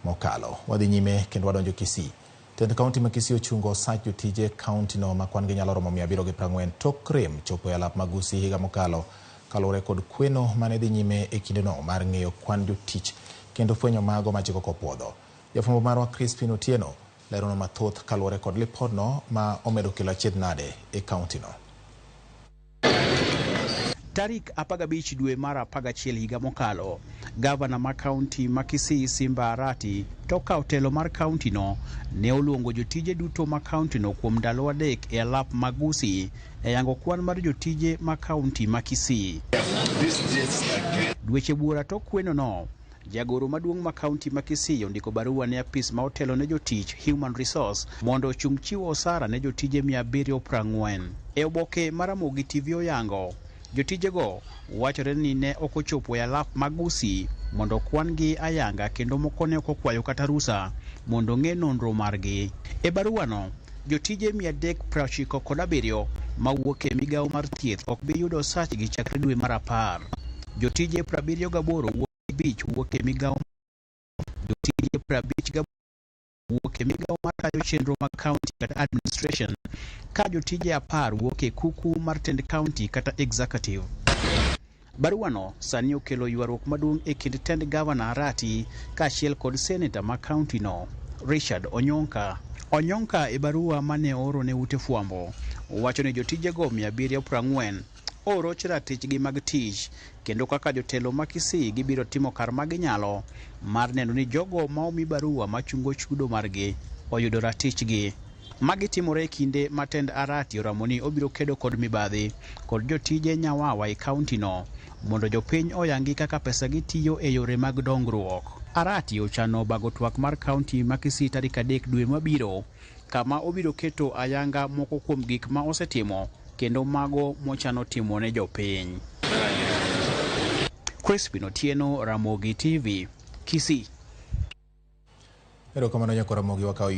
mokalo. Wadhi nyime kendo wadonjo Kisii. Tend kaonti ma Kisii ochungo sach jotije kaonti no ma kwan gi nyalo romo 740 tok rem chopo e alap magusi higa mokalo kaluwore kod kweno mane dhi nyime e kindeno mar ng'eyo kwan jotich kendo fwenyo mago machiko kopuodho. Jafwambo marwa Crispin Otieno lerono mathoth kaluwore kod lipodno ma omedo kelo achiedh nade e kaonti no. Tarik 15 dwe mar 11 higa mokalo, gavana ma kaunti ma Kisii Simba Arati to kaotelo mar kaunti no ne oluongo jotije duto ma kaunti no kuom ndalo adek e alap magusi e yango kwan mar jotije ma kaunti ma Kisii. Dweche buora to kweno no, jagoro maduong' ma kaunti ma Kisii ondiko barua ne apis ma otelo ne jotich Human Resource mondo ochung chiwo osara ne jotije 740. E oboke mar Ramogi TV oyango, jotijego wachore ni ne ok ochopo e alap magusi mondo kwan gi ayanga kendo moko ne ok okwayo kata rusa mondo ng'e nonro margi. E baruano, jotije 397 mawuok e migawo mar thieth ok bi yudo sachgi chakre dwe mar 10. Jotije 78 wuok e migawo, jotije 55 wuok e migawo mar tayo chenro mag kaunti kata administration, ka jotije 10 wuok e kuku mar tend kaunti kata executive. Baruano sani okelo ywaruok maduong' e kind tend gavana Arati kaachiel kod seneta ma kaunti no, Richard Onyonka. Onyonka e barua mane oro ne ute fwambo wacho ni jotijego 740 oroch ratichgi mag tich kendo kaka jotelo ma Kisii gibiro timo kar maginyalo mar neno ni jogo ma omi barua machungo chudo margi oyudo ratichgi. Magi timore e kinde matend Arati oramo ni obiro kedo kod mibadhi kod jotije nyawawa e kaunti no mondo jopiny oyangi kaka pesa gi tiyo e yore mag dongruok. Arati ochano bago twak mar kaunti ma Kisii tarik 3 dwe mabiro, kama obiro keto ayanga moko kuom gik ma osetimo kendo mago mochano timo ne jopiny. Crispin Otieno, Ramogi TV, Kisii. Erokamano nyako Ramogi wakao